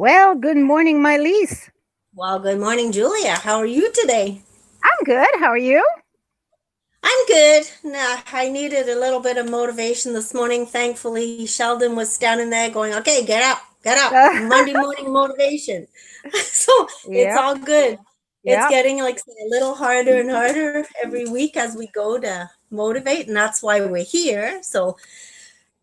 Well, good morning, my Lise. Well, good morning, Julia. How are you today? I'm good. How are you? I'm good. Nah, I needed a little bit of motivation this morning. Thankfully, Sheldon was standing there going, "Okay, get up, get up." Monday morning motivation. So it's Yep. all good. It's Yep. getting like a little harder and harder every week as we go to motivate, and that's why we're here. So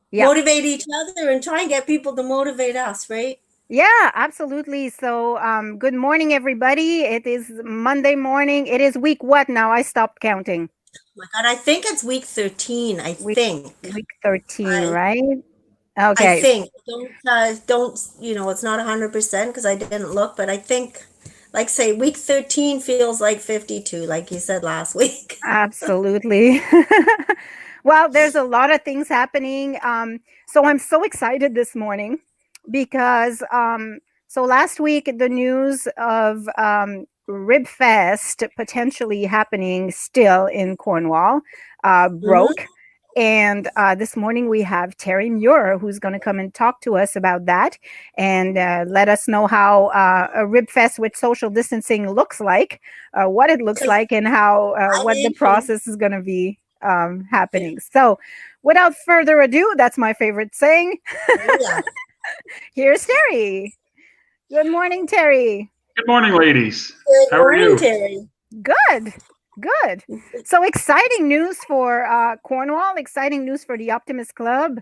Yep. motivate each other and try and get people to motivate us, right? Yeah, absolutely. So, good morning, everybody. It is Monday morning. It is week what now? I stopped counting. My God, I think it's week 13. I Week think. week 13, I right? I Okay. think don't it's not 100% because I didn't look, but I think like say week 13 feels like 52, like you said last week. Absolutely. Well, there's a lot of things happening. So I'm so excited this morning because so last week the news of Rib Fest potentially happening still in Cornwall Hmm. broke. And this morning we have Terry Muir who's going to come and talk to us about that and let us know how a Rib Fest with social distancing looks like, what it looks Because like, and how I what the mean, process is going to be yeah, happening. So, without further ado, that's my favorite saying. yeah. Here's Terry. Good morning, Terry. Good morning, ladies. Good How are morning, you? Terry. Good, good. So exciting news for Cornwall. Exciting news for the Optimist Club.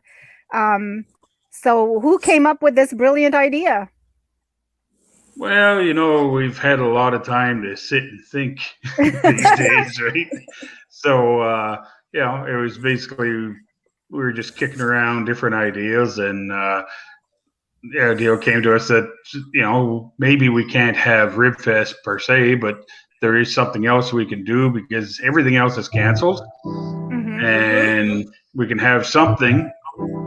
Um, so, who came up with this brilliant idea? Well, we've had a lot of time to sit and think these days, right? So, it was basically we were just kicking around different ideas, and the idea came to us that maybe we can't have Ribfest per se, but there is something else we can do because everything else is canceled, Hmm. Hmm. and we can have something.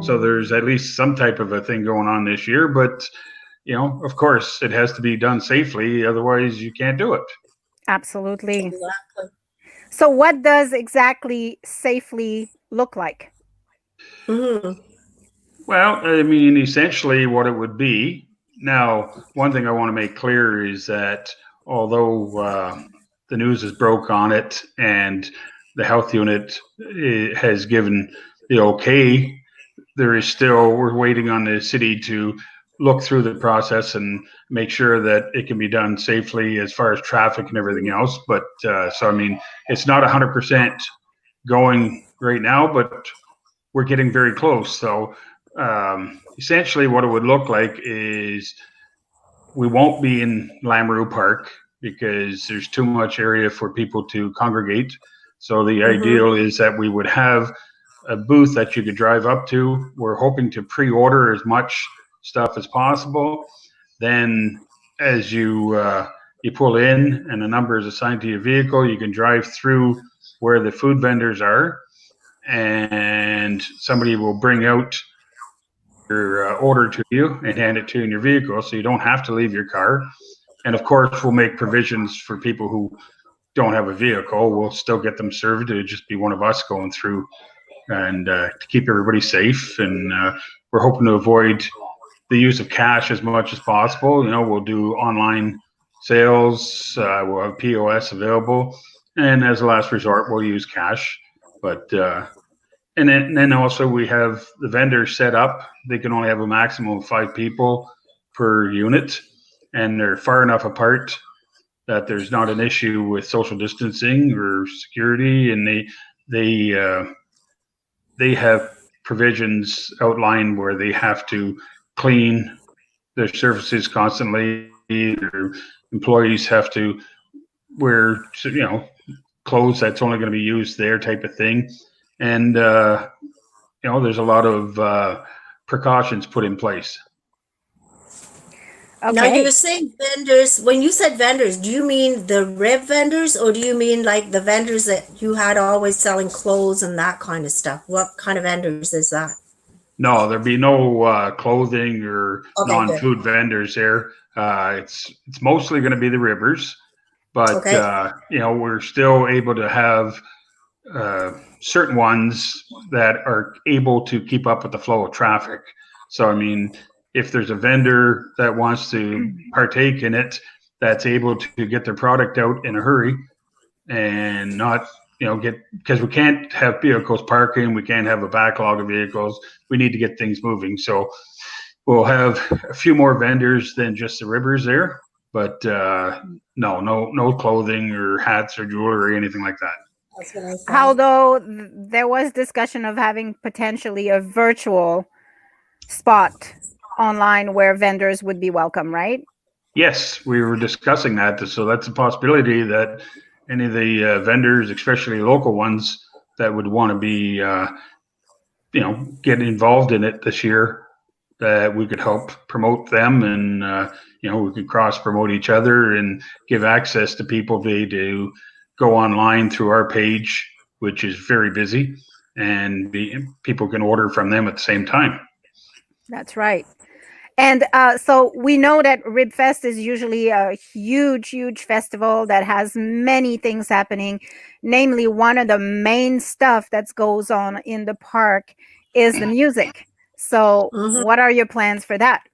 So there's at least some type of a thing going on this year, but of course, it has to be done safely. Otherwise, you can't do it. Absolutely. Exactly. So, what does exactly safely look like? Hmm. Well, I mean, essentially, what it would be. Now, one thing I want to make clear is that although the news is broke on it and the health unit has given the okay, there is still, we're waiting on the city to look through the process and make sure that it can be done safely as far as traffic and everything else. But so, I mean, it's not 100% going right now, but we're getting very close. So, essentially, what it would look like is we won't be in Lamoureux Park because there's too much area for people to congregate. So, the Hmm. ideal is that we would have a booth that you could drive up to. We're hoping to pre-order as much stuff as possible. Then, as you pull in and a number is assigned to your vehicle, you can drive through where the food vendors are, and somebody will bring out your order to you and hand it to you in your vehicle, so you don't have to leave your car. And of course, we'll make provisions for people who don't have a vehicle. We'll still get them served. It'll just be one of us going through and to keep everybody safe. And we're hoping to avoid the use of cash as much as possible. We'll do online sales. We'll have POS available, and as a last resort, we'll use cash. But and then also we have the vendors set up. They can only have a maximum of 5 people per unit, and they're far enough apart that there's not an issue with social distancing or security, and they have provisions outlined where they have to clean their surfaces constantly. Their employees have to wear, clothes that's only going to be used there, type of thing. And there's a lot of precautions put in place. Now you're Okay. saying vendors. When you said vendors, do you mean the rib vendors or do you mean like the vendors that you had always selling clothes and that kind of stuff? What kind of vendors is that? No, there'd be no clothing or Okay, good. non-food vendors there. It's mostly going to be the rivers, but Okay. we're still able to have certain ones that are able to keep up with the flow of traffic. So, I mean, if there's a vendor that wants to partake in it, that's able to get their product out in a hurry and not, because we can't have vehicles parking, we can't have a backlog of vehicles. We need to get things moving. So we'll have a few more vendors than just the ribbers there, but no clothing or hats or jewelry or anything like that. That's what I thought. Although there was discussion of having potentially a virtual spot online where vendors would be welcome, right? Yes, we were discussing that. So that's a possibility that any of the vendors, especially local ones, that would want to be, get involved in it this year, that we could help promote them, and we could cross promote each other and give access to people to go online through our page, which is very busy, and people can order from them at the same time. That's right. And so we know that RibFest is usually a huge, huge festival that has many things happening. Namely, one of the main stuff that goes on in the park is the music. So what are your plans for that?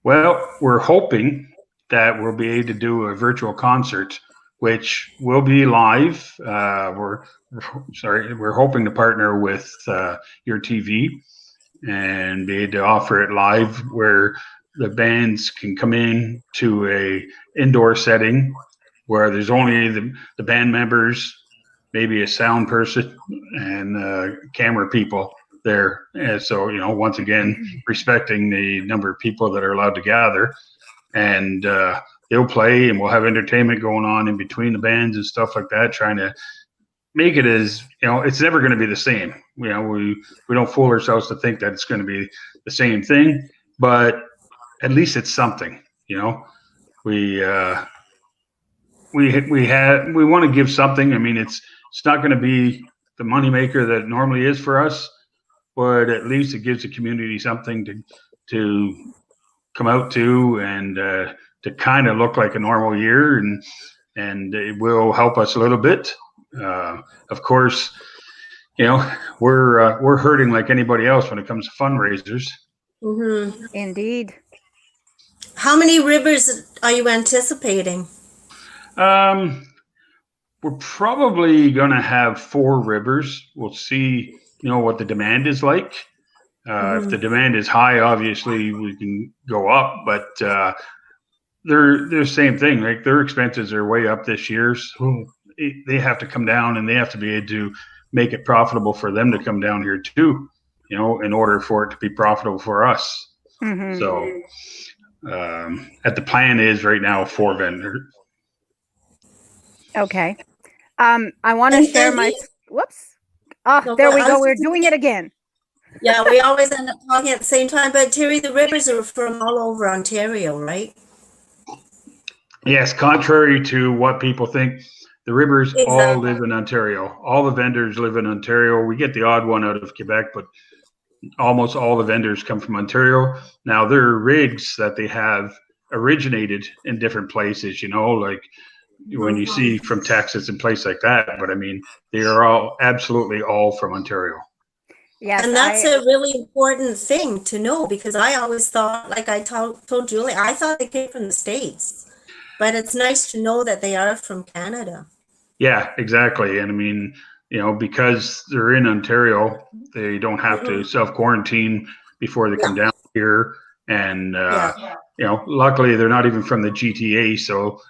Well, we're hoping that we'll be able to do a virtual concert, which will be live. We're hoping to partner with Your TV and be able to offer it live, where the bands can come in to a indoor setting where there's only the band members, maybe a sound person, and camera people there. And so, once again, respecting the number of people that are allowed to gather, and they'll play, and we'll have entertainment going on in between the bands and stuff like that, trying to make it as, it's never going to be the same. We don't fool ourselves to think that it's going to be the same thing, but at least it's something. We want to give something. I mean, it's not going to be the moneymaker that it normally is for us, but at least it gives the community something to come out to, and to kind of look like a normal year, and it will help us a little bit. Of course, we're hurting like anybody else when it comes to fundraisers. Indeed. How many ribbers are you anticipating? We're probably going to have 4 ribbers. We'll see, what the demand is like. If the demand is high, obviously we can go up, but they're the same thing. Like, their expenses are way up this year, so they have to come down, and they have to be able to make it profitable for them to come down here too, in order for it to be profitable for us. So the plan is right now 4 vendors. Okay. I want to share my, whoops. Oh, there we go. We're doing it again. Yeah, we always end up talking at the same time, but Terry, the ribbers are from all over Ontario, right? Yes, contrary to what people think, the ribbers all live in Ontario. All the vendors live in Ontario. We get the odd one out of Quebec, but almost all the vendors come from Ontario. Now, their rigs that they have originated in different places, like when you see from Texas and places like that. But I mean, they are absolutely all from Ontario. Yes, and that's a really important thing to know, because I always thought, like I told Julie, I thought they came from the States, but it's nice to know that they are from Canada. Yeah, exactly. And I mean, because they're in Ontario, they don't have to self-quarantine before they come down here. And, luckily they're not even from the GTA. So,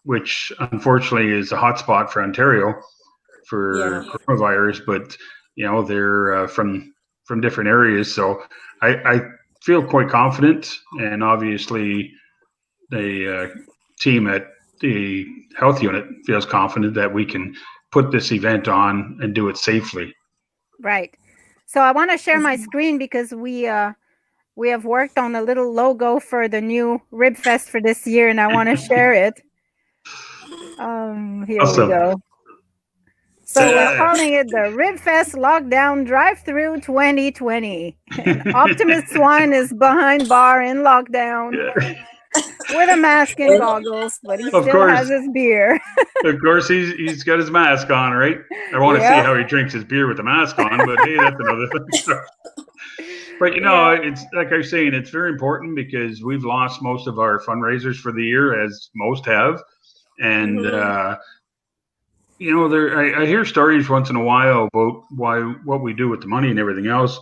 which unfortunately is a hotspot for Ontario for coronavirus, but they're from different areas. So I feel quite confident, and obviously the team at the health unit feels confident that we can put this event on and do it safely. Right. So I want to share my screen, because we have worked on a little logo for the new RibFest for this year, and I want to share it. Here we go. So we're calling it the RibFest Lockdown Drive-Thru 2020. And Optimus Swine is behind bar in lockdown. with a mask and goggles, but he Of still course. has his beer. Of course, he's got his mask on, right? I want to see Yep. how he drinks his beer with the mask on, but hey, that's another thing. But it's like I was saying, it's very important because we've lost most of our fundraisers for the year, as most have, and Mhm. I hear stories once in a while about what we do with the money and everything else,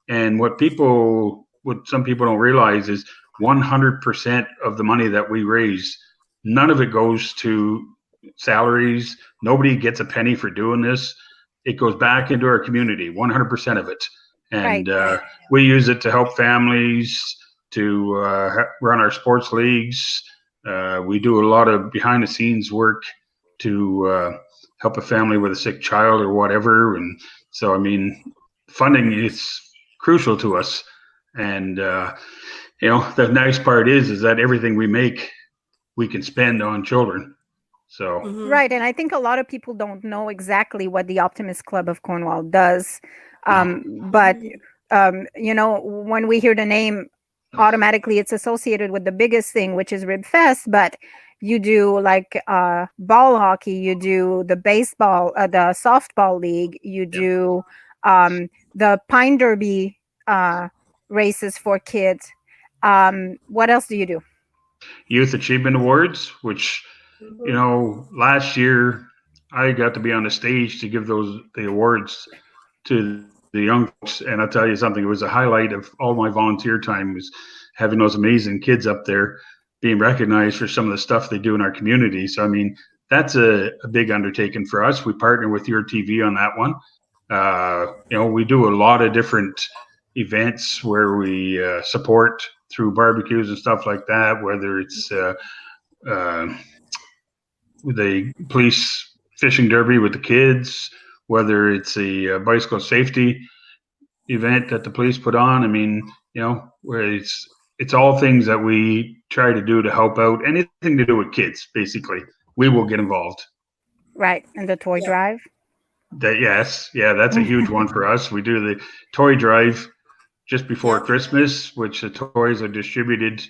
and what some people don't realize is 100% of the money that we raise, none of it goes to salaries. Nobody gets a penny for doing this. It goes back into our community, 100% of it, and Right. we use it to help families, to run our sports leagues. We do a lot of behind the scenes work to help a family with a sick child or whatever. And so, I mean, funding is crucial to us. And, the nice part is that everything we make, we can spend on children. So, Mhm. Right. And I think a lot of people don't know exactly what the Optimist Club of Cornwall does. But, when we hear the name, automatically it's associated with the biggest thing, which is Rib Fest. But you do like ball hockey, you do the baseball, the softball league, you do the Pine Derby races for kids. What else do you do? Youth Achievement Awards, which, last year I got to be on the stage to give the awards to the young folks. And I'll tell you something, it was a highlight of all my volunteer time, was having those amazing kids up there being recognized for some of the stuff they do in our community. So, I mean, that's a big undertaking for us. We partner with Your TV on that one. We do a lot of different events where we support through barbecues and stuff like that, whether it's the police fishing derby with the kids, whether it's a bicycle safety event that the police put on. I mean, where it's all things that we try to do to help out, anything to do with kids, basically. We will get involved. Right. And the toy Yeah. drive. That's a huge one for us. We do the toy drive just before Yep. Christmas, which the toys are distributed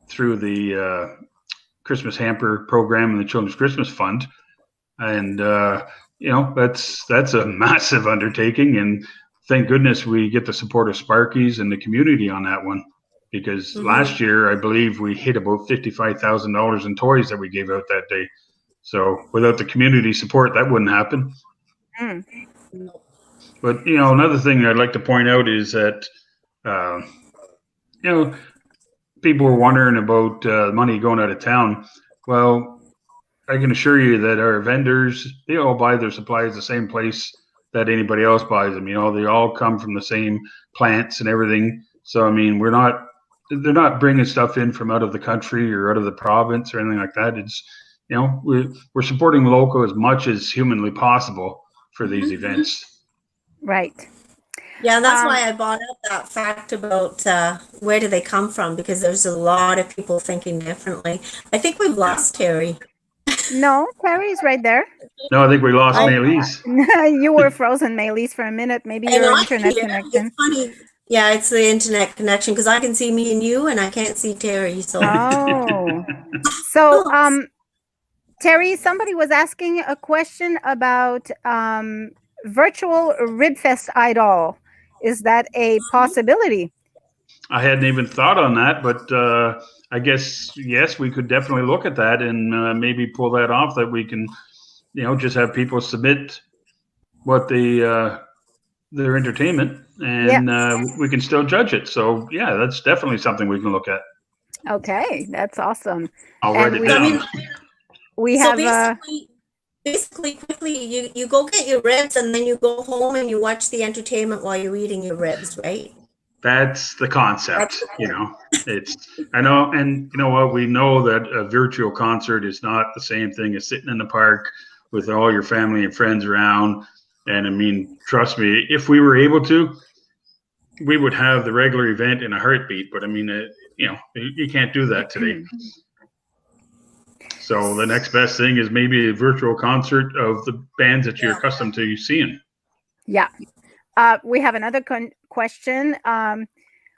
through the Christmas hamper program and the Children's Christmas Fund. And that's a massive undertaking, and thank goodness we get the support of Sparkies and the community on that one, because last year I believe we hit about $55,000 in toys that we gave out that day. So without the community support, that wouldn't happen. Mm. But another thing I'd like to point out is that people were wondering about money going out of town. Well, I can assure you that our vendors, they all buy their supplies the same place that anybody else buys them. They all come from the same plants and everything. So, I mean, they're not bringing stuff in from out of the country or out of the province or anything like that. It's, we're supporting local as much as humanly possible for these events. Right. Yeah, that's why I brought up that fact about where do they come from, because there's a lot of people thinking differently. I think we've lost Terry. No, Terry's right there. No, I think we lost Maylise. You were frozen, Maylise, for a minute. Maybe your internet connection. It's funny. Yeah, it's the internet connection, because I can see me and you, and I can't see Terry. So, Terry, somebody was asking a question about virtual Ribfest Idol. Is that a possibility? I hadn't even thought on that, but I guess, yes, we could definitely look at that and maybe pull that off, that we can, just have people submit what their entertainment, and we can still judge it. So, yeah, that's definitely something we can look at. Okay, that's awesome. I'll write it down. We have basically quickly you go get your ribs, and then you go home and you watch the entertainment while you're eating your ribs, right? That's the concept. I know, and you know what, we know that a virtual concert is not the same thing as sitting in the park with all your family and friends around. And I mean, trust me, if we were able to, we would have the regular event in a heartbeat. But I mean, you can't do that today. So the next best thing is maybe a virtual concert of the bands that you're accustomed to seeing. Yeah. We have another question.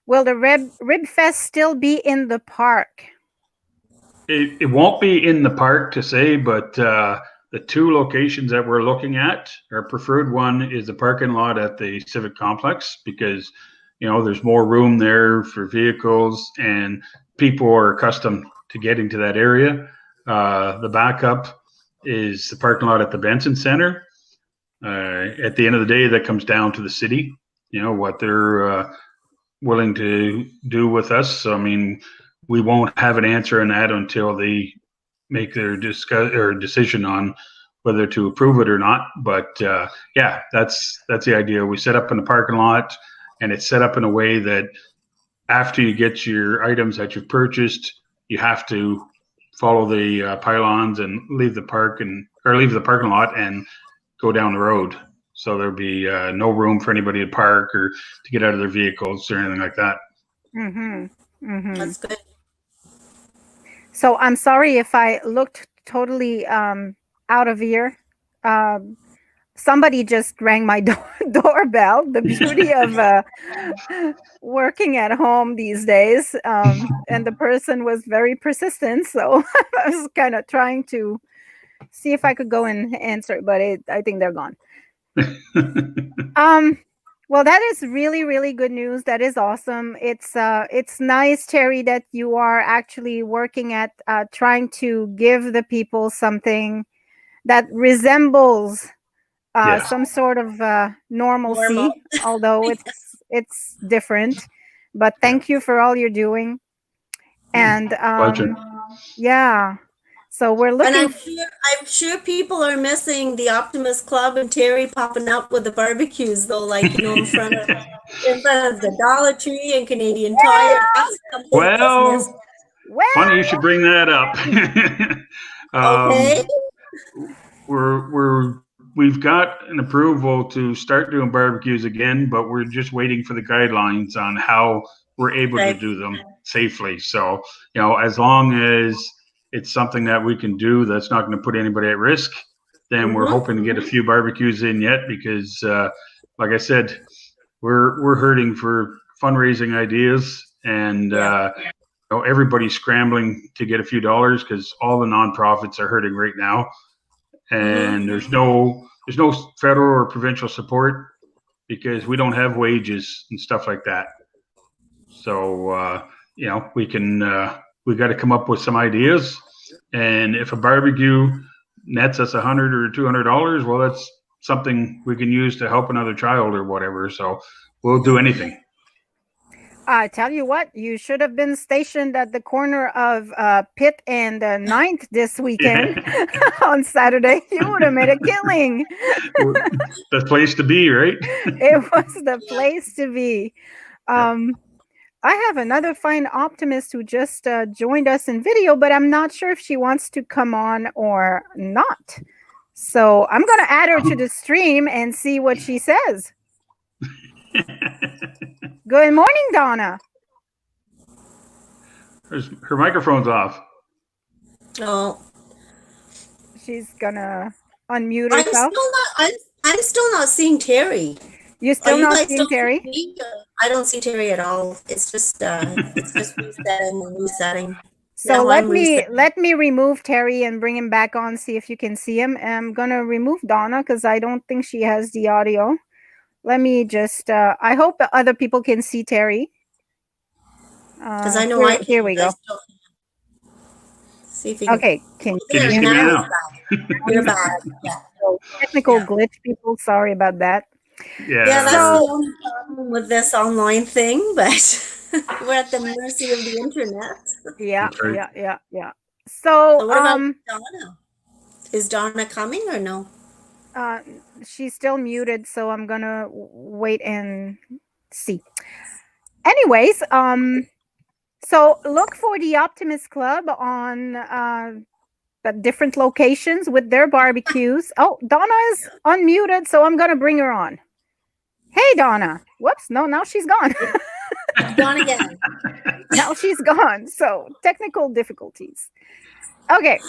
Will the Rib Fest still be in the park? it won't be in the park to say, but the two locations that we're looking at, our preferred one is the parking lot at the Civic Complex because, there's more room there for vehicles and people are accustomed to getting to that area. The backup is the parking lot at the Benson Center. At the end of the day, that comes down to the city, what they're willing to do with us. So, I mean, we won't have an answer on that until they make their decision on whether to approve it or not. But yeah, that's the idea. We set up in the parking lot, and it's set up in a way that after you get your items that you've purchased, you have to follow the pylons and leave the parking lot and go down the road. So there'll be no room for anybody to park or to get out of their vehicles or anything like that. That's good. So I'm sorry if I looked totally out of ear. Somebody just rang my doorbell. The beauty of working at home these days. And the person was very persistent. So I was kind of trying to see if I could go and answer, but I think they're gone. Well, that is really, really good news. That is awesome. It's nice, Terry, that you are actually working at trying to give the people something that resembles some sort of normalcy, although it's different. But thank you for all you're doing. And Pleasure. yeah. So we're looking. And I'm sure people are missing the Optimist Club and Terry popping up with the barbecues, though, like in front of the Dollar Tree and Canadian Tire. Well, funny you should bring that up. Okay. We've got an approval to start doing barbecues again, but we're just waiting for the guidelines on how we're able to do them safely. So, as long as it's something that we can do that's not going to put anybody at risk, then we're hoping to get a few barbecues in yet because, like I said, we're hurting for fundraising ideas and everybody's scrambling to get a few dollars because all the nonprofits are hurting right now. And there's no federal or provincial support because we don't have wages and stuff like that. So, we got to come up with some ideas. And if a barbecue nets us $100 or $200, well, that's something we can use to help another child or whatever. So we'll do anything. I tell you what, you should have been stationed at the corner of Pitt and 9th this weekend on Saturday. You would have made a killing. The place to be, right? It was the place to be. I have another fine optimist who just joined us in video, but I'm not sure if she wants to come on or not. So I'm going to add her to the stream and see what she says. Good morning, Donna. Her microphone's off. Oh. She's going to unmute herself. I'm still not seeing Terry. You're still not seeing Terry? I don't see Terry at all. It's just resetting. So let me remove Terry and bring him back on, see if you can see him. I'm gonna remove Donna because I don't think she has the audio. Let me just I hope other people can see Terry. Because I know here we go. See if you can. Okay, can you see me now? You're back. Yeah. So, technical glitch, people. Sorry about that. Yeah, that's the only problem with this online thing, but we're at the mercy of the internet. Yeah. So, what about Donna? Is Donna coming or no? She's still muted, so I'm gonna wait and see. Anyways, so look for the Optimist Club on different locations with their barbecues. Oh, Donna is unmuted, so I'm gonna bring her on. Hey, Donna. Whoops, no, now she's gone. Gone again. Now she's gone. So technical difficulties. Okay.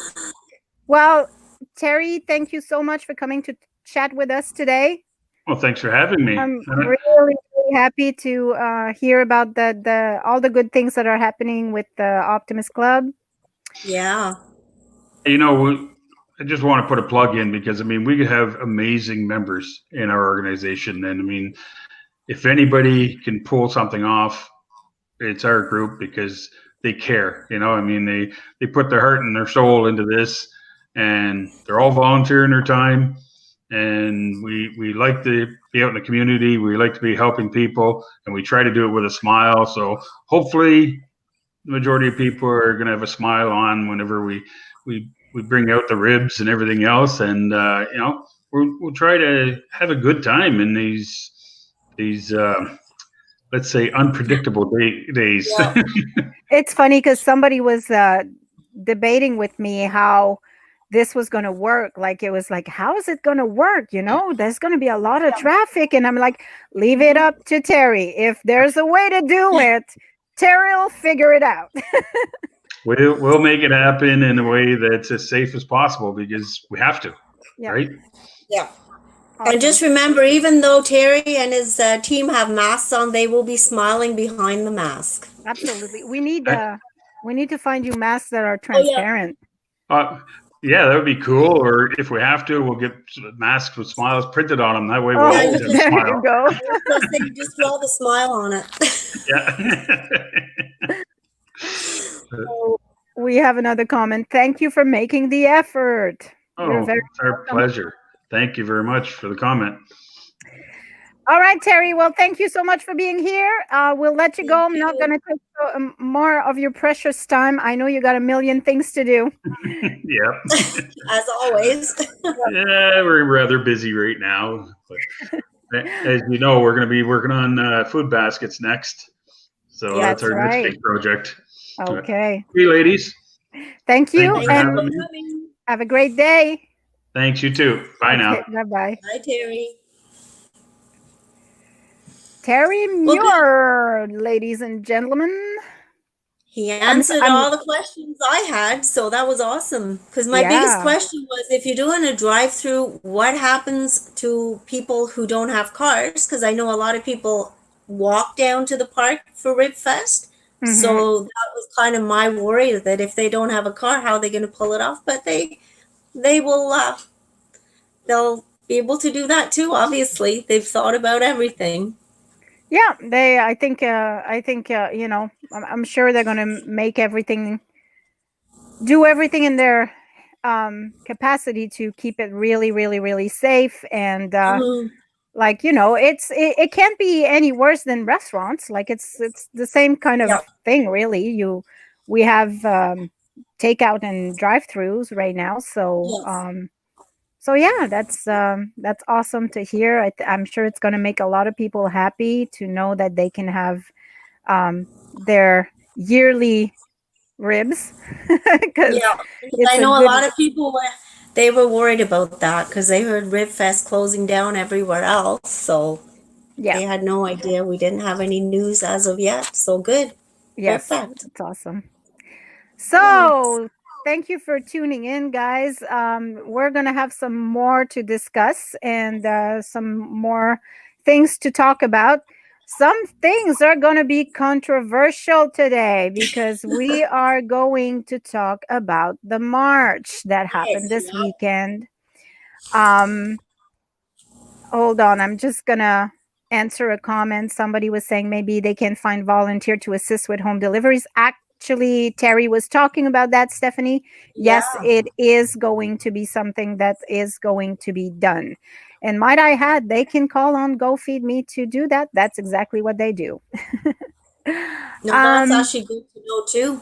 Well, Terry, thank you so much for coming to chat with us today. Well, thanks for having me. I'm really, really happy to hear about all the good things that are happening with the Optimist Club. Yeah. You know, I just want to put a plug in because I mean we have amazing members in our organization, and I mean if anybody can pull something off, it's our group because they care. You know, I mean they put their heart and their soul into this, and they're all volunteering their time. And we like to be out in the community. We like to be helping people, and we try to do it with a smile. So hopefully, the majority of people are going to have a smile on whenever we bring out the ribs and everything else, and you know we'll try to have a good time in these let's say unpredictable days. Yeah. It's funny because somebody was debating with me how this was going to work. Like, it was like, how is it going to work? You know, there's going to be a lot of traffic. And I'm like, leave it up to Terry. If there's a way to do it, Terry will figure it out. We'll make it happen in a way that's as safe as possible because we have to, Yeah. right? Yeah. Awesome. And just remember, even though Terry and his team have masks on, they will be smiling behind the mask. Absolutely. We need to find you masks that are transparent. Yeah, that would be cool. Or if we have to, we'll get masks with smiles printed on them. That way we'll Oh, always have a there smile. you go. So say you just draw the smile on it. Yeah. So we have another comment. Thank you for making the effort. You're Oh, very it's our pleasure. Thank you very much for the comment. All right, Terry. Well, thank you so much for being here. We'll let you go. I'm not going to take more of your precious time. I know you got a million things to do. Yeah. As always. Yeah, we're rather busy right now. But as you know, we're going to be working on food baskets next. So Yeah, that's our that's next right. big project. Okay. Hey, ladies. Thank you. Thank you for And having me. Coming. have a great day. Thanks, you too. Bye now. Bye-bye. Bye, Terry. Terry Well, Muir, ladies and gentlemen. He answered all the questions I had, so that was awesome. Because my biggest Yeah. question was, if you're doing a drive-through, what happens to people who don't have cars? Because I know a lot of people walk down to the park for Rib Fest. Mhm. So that was kind of my worry, that if they don't have a car, how are they going to pull it off? But they will, they'll be able to do that too. Obviously, they've thought about everything. Yeah, I think, you know, I'm sure they're going to do everything in their capacity to keep it really, really, really safe. And like, you know, it can't be any worse than restaurants. Like, it's the same kind of Yeah. thing, really. We have takeout and drive-throughs right now. So, Yes. so yeah, that's awesome to hear. I'm sure it's going to make a lot of people happy to know that they can have their yearly ribs. 'Cause Yeah, it's I a know a good- lot of people they were worried about that because they heard Rib Fest closing down everywhere else. So Yeah, they had no idea. We didn't have any news as of yet. So good. yes, Perfect. it's awesome. So thank you for tuning in, guys. We're gonna have some more to discuss and some more things to talk about. Some things are going to be controversial today because we are going to talk about the march that happened this yeah. weekend. Hold on, I'm just going to answer a comment. Somebody was saying maybe they can find volunteer to assist with home deliveries. Actually, Terry was talking about that, Stephanie. Yes, Yeah. it is going to be something that is going to be done. And might I add, they can call on Go Feed Me to do that. That's exactly what they do. No, that's actually good to know too.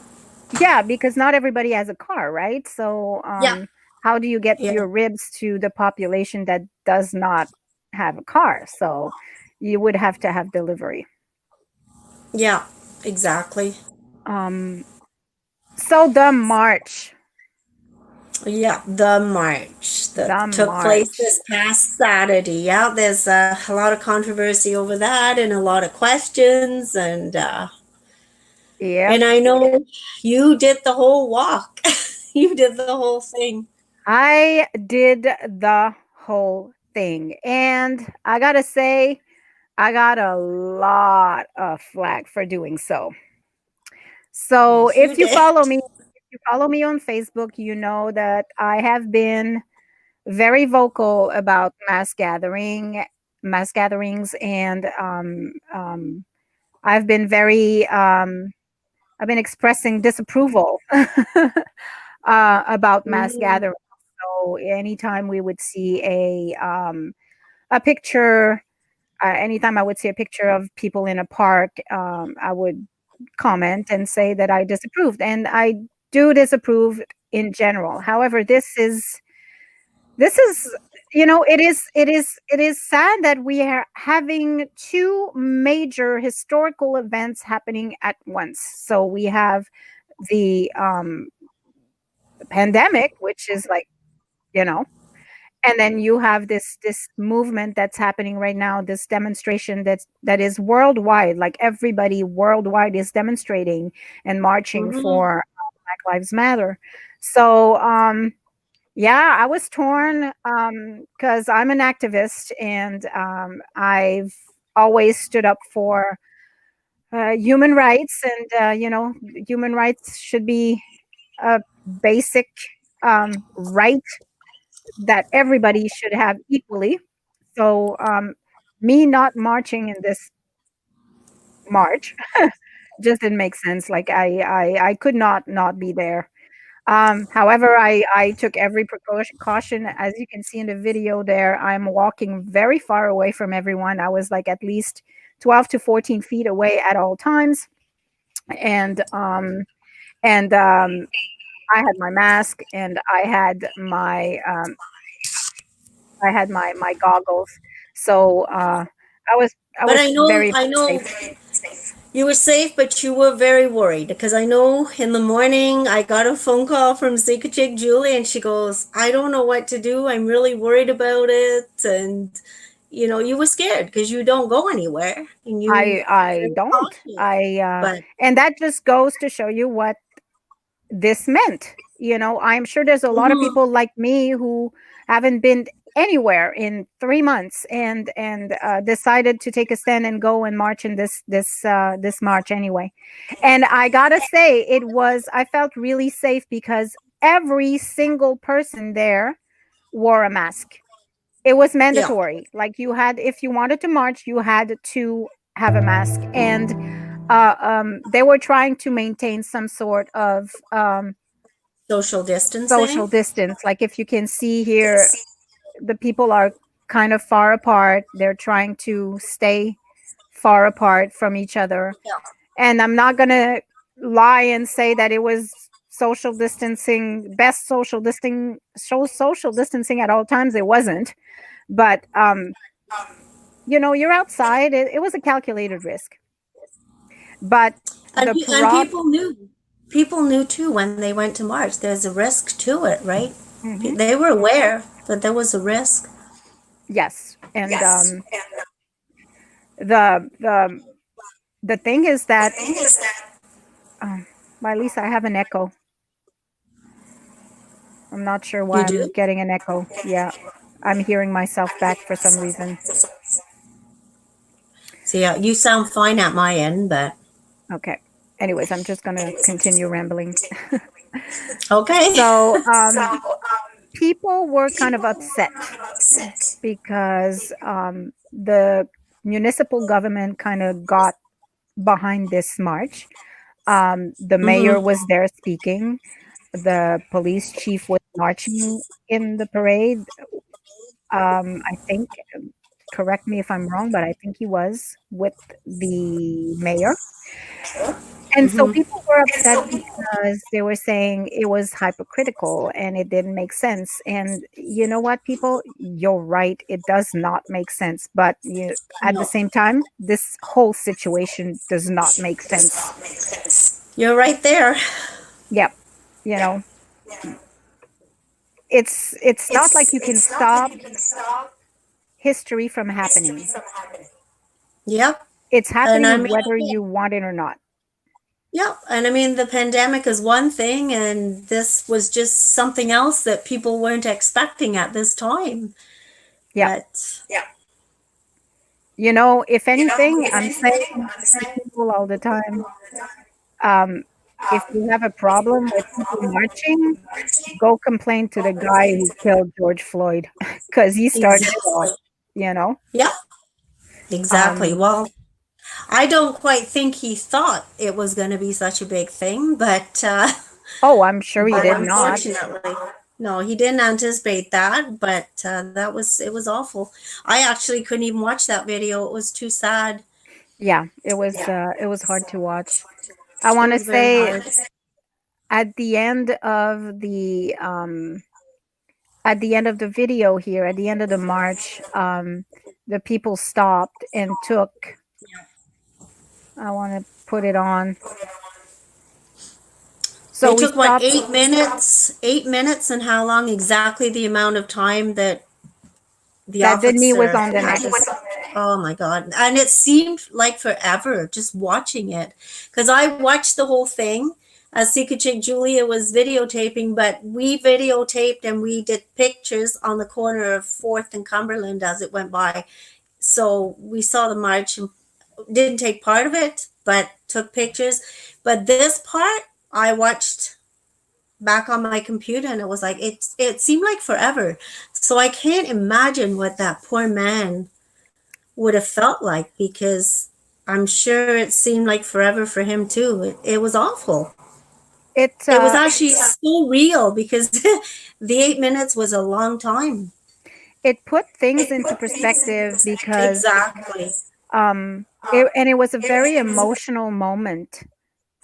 Yeah, because not everybody has a car, right? So Yeah. how do you get Yeah. your ribs to the population that does not have a car? So you would have to have delivery. Yeah, exactly. So the march. Yeah, the march that took place this past Saturday. Yeah, there's a lot of controversy over that and a lot of questions, and Yeah. and I know you did the whole walk. You did the whole thing. I did the whole thing, and I gotta say, I got a lot of flack for doing so. So Yes, if you did. follow me you follow me on Facebook, you know that I have been very vocal about mass gatherings, and I've been very I've been expressing disapproval about mass Mhm. gatherings. So anytime we would see a picture, anytime I would see a picture of people in a park, I would comment and say that I disapproved, and I do disapprove in general. However, this is it is sad that we are having two major historical events happening at once. So we have the pandemic, which is like, you know and then you have this movement that's happening right now, this demonstration that is worldwide. Like, everybody worldwide is demonstrating and marching Mhm. for Black Lives Matter. So yeah, I was torn, because I'm an activist, and I've always stood up for human rights, and human rights should be a basic right that everybody should have equally. So me not marching in this march just didn't make sense. Like, I could not be there. However, I took every precaution. As you can see in the video there, I'm walking very far away from everyone. I was like at least 12 to 14 feet away at all times. And I had my mask, and I had my goggles. So I But was very, I very know safe. you were safe, but you were very worried because I know in the morning I got a phone call from Zika Chick Julie, and she goes, "I don't know what to do. I'm really worried about it." And you were scared because you don't go anywhere, and you I very don't. cautious. I But and that just goes to show you what this meant. I'm sure there's a lot of mhm, people like me who haven't been anywhere in 3 months, and decided to take a stand and go and march in this march anyway. And I gotta say, I felt really safe because every single person there wore a mask. It was yeah, mandatory. Like, if you wanted to march, you had to have a mask, and they were trying to maintain some sort of social social distancing. distance. Like, if you can see here, the people are kind of far apart. They're trying to stay far apart from each other. And I'm not going to lie and say that it was social distancing, best social distancing at all times. It wasn't. But you're outside. It was a calculated risk. But And the and parade. people knew too when they went to March. There's a risk to it, right? Mhm. They were aware that there was a risk. Yes, and the the thing is that, um, well, at least I have an echo. I'm not sure You why I'm do? getting an echo. Yeah, I'm hearing myself back for some reason. So yeah, you sound fine at my end, but Okay. Anyways, I'm just gonna continue rambling. okay. So, people were kind of upset because the municipal government kind of got behind this march. The mayor Mhm. was there speaking. The police chief was marching in the parade. I think, correct me if I'm wrong, but I think he was with the mayor. And so Mhm. people were upset because they were saying it was hypocritical and it didn't make sense. And you know what, people? You're right. It does not make sense. But at the No. same time, this whole situation does not make sense. You're right there. Yep. You know, it's not like you can stop history from happening. Yep. It's And I happening mean, whether you want it or not. yep. And I mean, the pandemic is one thing, and this was just something else that people weren't expecting at this time. Yep. But If anything, I'm saying to people all the time, if you have a problem with people marching, go complain to the guy who killed George Floyd because he started it Exactly. all, you know? Yeah, exactly. Um, Well, I don't quite think he thought it was going to be such a big thing, but oh, I'm sure he but did not. unfortunately, no, he didn't anticipate that. But it was awful. I actually couldn't even watch that video. It was too sad. Yeah, it was hard to watch. I It want to was very say hard. at the end of the at the end of the video here, at the end of the march, the people stopped and took. I want to put it on. So They we took what, stopped. 8 minutes? 8 minutes, and how long exactly the amount of time that the That the knee was officer on the had neck. to, oh my God. And it seemed like forever just watching it. Because I watched the whole thing as Sika Chick Julia was videotaping, but we videotaped and we did pictures on the corner of 4th and Cumberland as it went by. So we saw the march and didn't take part of it, but took pictures. But this part I watched back on my computer, and it was like it seemed like forever. So I can't imagine what that poor man would have felt like, because I'm sure it seemed like forever for him too. It was awful. It It was actually so real, because the 8 minutes was a long time. it put things into perspective because Exactly. it was a very emotional moment.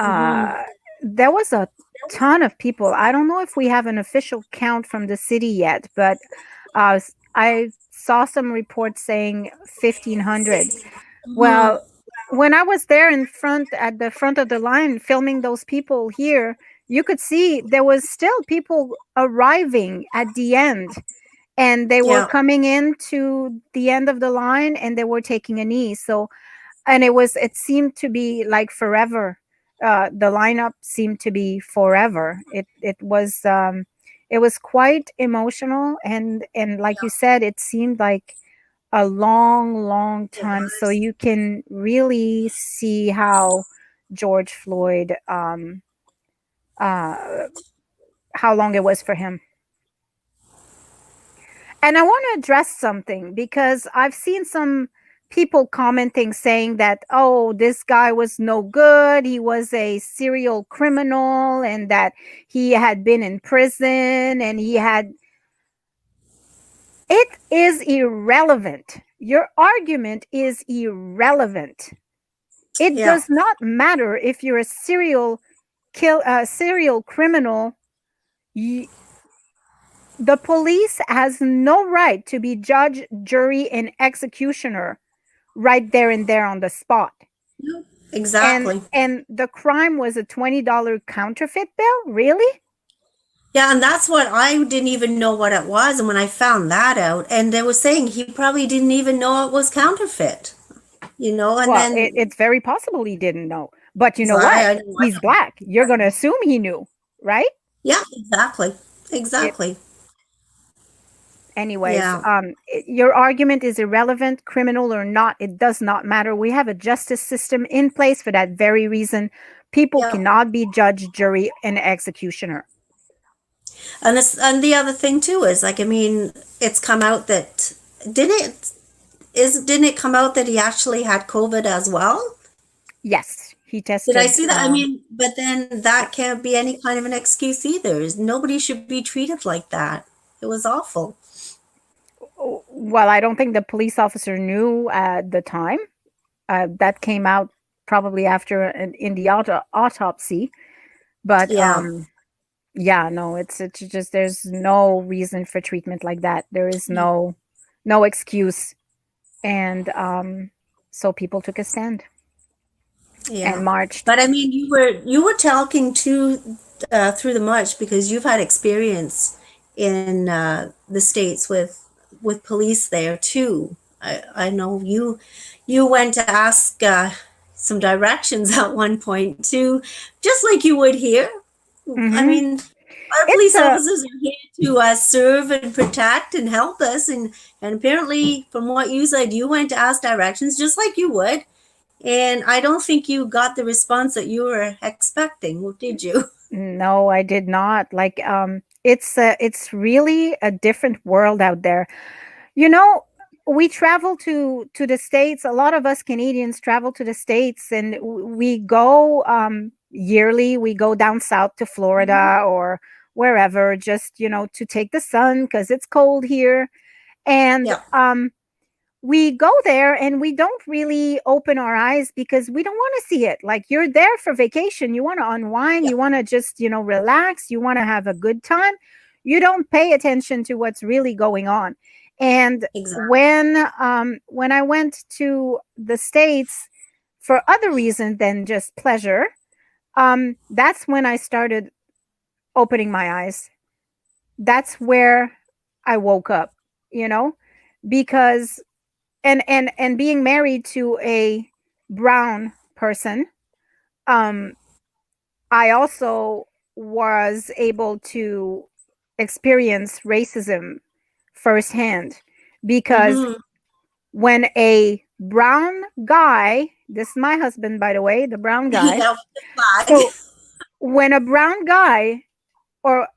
Mhm. There was a ton of people. I don't know if we have an official count from the city yet, but I saw some reports saying 1,500. Mhm. Well, when I was there in front at the front of the line filming those people here, you could see there was still people arriving at the end, and they were Yeah. coming into the end of the line and they were taking a knee. So, and it seemed to be like forever. The lineup seemed to be forever. It was quite emotional, and like you said, it seemed like a long, long It time. So was. you can really see how George Floyd, uh, how long it was for him. And I want to address something because I've seen some people commenting saying that, oh, this guy was no good. He was a serial criminal and that he had been in prison and he had. It is irrelevant. Your argument is irrelevant. It Yeah. does not matter if you're a serial criminal. The police has no right to be judge, jury, and executioner right there and there on the spot. Exactly. And the crime was a $20 counterfeit bill? Really? Yeah, and that's what I didn't even know what it was. And when I found that out, and they were saying he probably didn't even know it was counterfeit, and Well, then it's very possible he didn't know. But you so know what? I didn't want He's black. You're going to assume he knew, right? Yeah, exactly. It, Exactly. anyways, Yeah. your argument is irrelevant, criminal or not. It does not matter. We have a justice system in place for that very reason. People Yeah. cannot be judge, jury, and executioner. And the other thing too is, like, I mean, it's come out that didn't it come out that he actually had COVID as well? Yes, he Did I tested. see that? I mean, but then that can't be any kind of an excuse either. Nobody should be treated like that. It was awful. Well, I don't think the police officer knew at the time. That came out probably after in the autopsy. But Yeah. yeah, no, it's just there's no reason for treatment like that. There is no excuse, and so people took a stand and Yeah. marched. But I mean, you were talking to through the march, because you've had experience in the States with police there too. I know you went to ask some directions at one point too, just like you would here. I Hmm. mean, our It's police a officers are here to serve and protect and help us, and apparently, from what you said, you went to ask directions just like you would. And I don't think you got the response that you were expecting, did you? No, I did not. Like, it's really a different world out there. You know, we travel to the States. A lot of us Canadians travel to the States, and we go yearly. We go down south to Florida or wherever, just, to take the sun because it's cold here. And Yeah. we go there and we don't really open our eyes because we don't want to see it. Like, you're there for vacation, you want to unwind, Yeah. you want to just, relax, you want to have a good time. You don't pay attention to what's really going on. And Exactly. when I went to the States for other reasons than just pleasure, that's when I started opening my eyes. That's where I woke up, because and being married to a brown person, um I also was able to experience racism firsthand, because Mm-hmm. when a brown guy, this is my husband, by the way, the brown guy. Yeah, the flag. So when a brown guy, or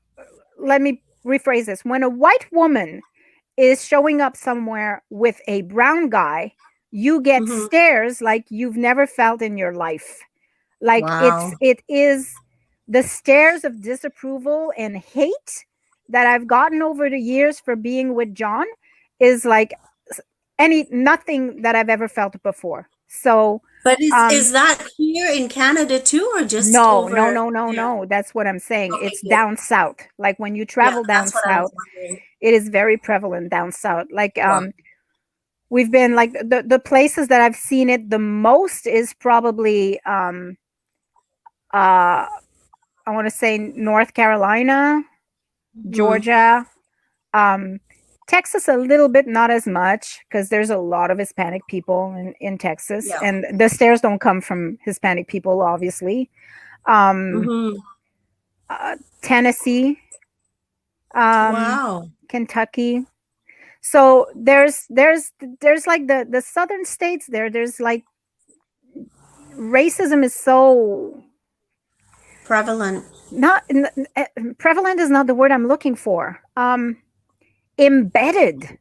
let me rephrase this, when a white woman is showing up somewhere with a brown guy, you get Mm-hmm. stares like you've never felt in your life. Like, Wow. it is the stares of disapproval and hate that I've gotten over the years for being with John is like nothing that I've ever felt before. So But is um is that here in Canada too, or just no, no, over no, no, there? no. That's what I'm saying. Okay, It's good. down south. Like, when you Yeah, travel down that's what I was south, wondering. it is very prevalent down south. Like, Wow. we've been, like, the places that I've seen it the most is probably I want to say North Carolina, Mm-hmm. Georgia, um Texas a little bit, not as much, because there's a lot of Hispanic people in Texas, Yeah. and the stares don't come from Hispanic people, obviously. um Mm-hmm. Tennessee, um Wow. Kentucky. So there's like the southern states there's like racism is so Prevalent. not prevalent is not the word I'm looking for. Embedded.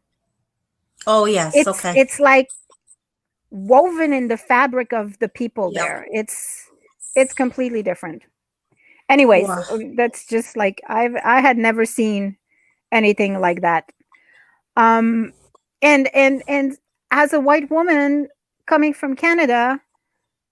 Oh, yes. Okay. It's like woven in the fabric of the people Yep. there. It's completely different. Anyways, Wow. that's just like I had never seen anything like that. Um and as a white woman coming from Canada,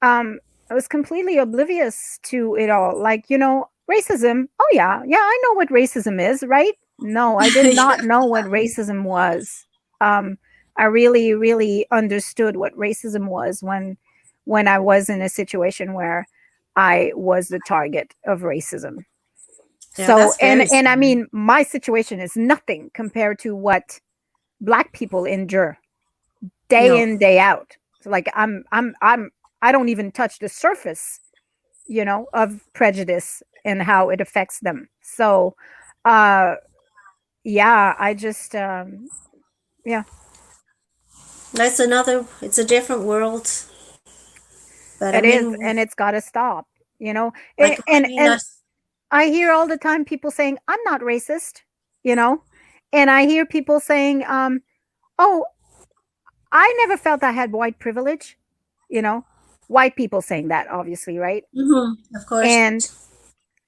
I was completely oblivious to it all. Like, racism. Oh yeah, yeah, I know what racism is, right? No, I did Yeah, not know what exactly. racism was. Um, I really, really understood what racism was when I was in a situation where I was the target of racism. Yeah, So, that's and very and I sad. mean, my situation is nothing compared to what Black people endure day No. in, day out. So, like, I don't even touch the surface, of prejudice and how it affects them. So, uh, yeah, I just, yeah, It's a different world. But I it is, mean, and it's got to stop, like, I mean, and I hear all the time people saying, I'm not racist, you know, and I hear people saying, oh, I never felt I had white privilege, you know, white people saying that, obviously, right? mhm, of course. And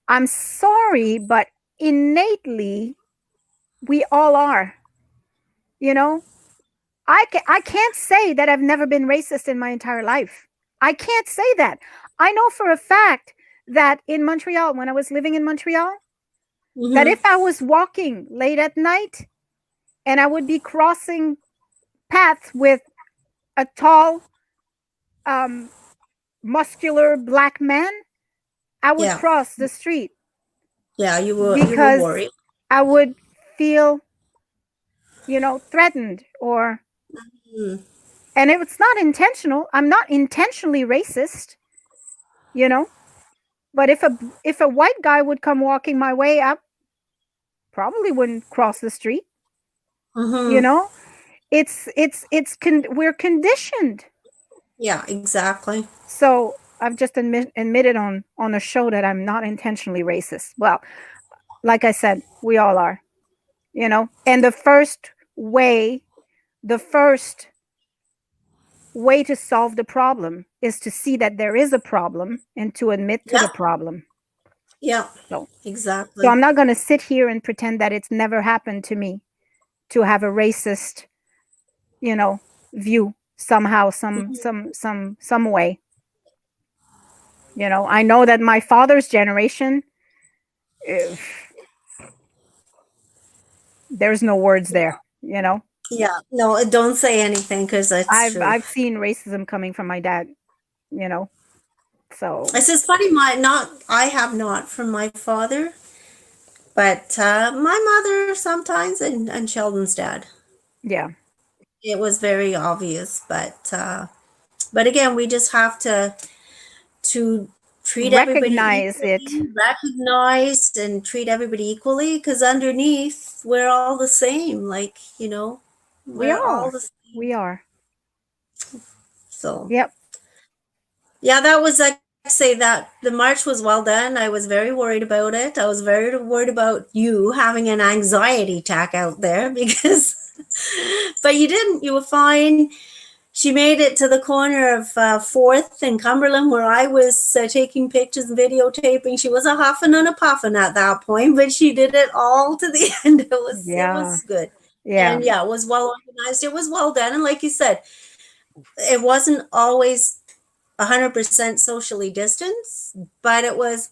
I'm sorry, but innately, we all are, you know. I can't say that I've never been racist in my entire life. I can't say that. I know for a fact that in Montreal, when I was living in Montreal, that Hmm. if I was walking late at night and I would be crossing paths with a tall, um, muscular Black man, I would Yeah, cross the street yeah. You will because worry. I would feel, threatened, or, Mm. and it's not intentional. I'm not intentionally racist, you know. But if a white guy would come walking my way, I probably wouldn't cross the street. You Hmm. know, we're conditioned. Yeah, exactly. So I've just admitted on a show that I'm not intentionally racist. Well, like I said, we all are, And the first way to solve the problem is to see that there is a problem and to admit to Yeah, the problem. yeah, So, so exactly. I'm not going to sit here and pretend that it's never happened to me to have a racist, view somehow, some way. I know that my father's generation, if there's no words there. Yeah, no, don't say anything because that's true. I've seen racism coming from my dad, you know. So It's just funny. I have not from my father, but my mother sometimes, and Sheldon's dad. yeah, It was very obvious, but again, we just have to treat everybody recognize it. equally, recognize and treat everybody equally, because underneath we're all the same. Like, We we're all are. the same. We are. So Yep. yeah, that was like say that the march was well done. I was very worried about it. I was very worried about you having an anxiety attack out there because, but you didn't. You were fine. She made it to the corner of 4th and Cumberland where I was taking pictures and videotaping. She was a huffing and a puffing at that point, but she did it all to the end. It Yeah. was good. Yeah. And yeah, it was well organized. It was well done. And like you said, it wasn't always 100% socially distanced, but it was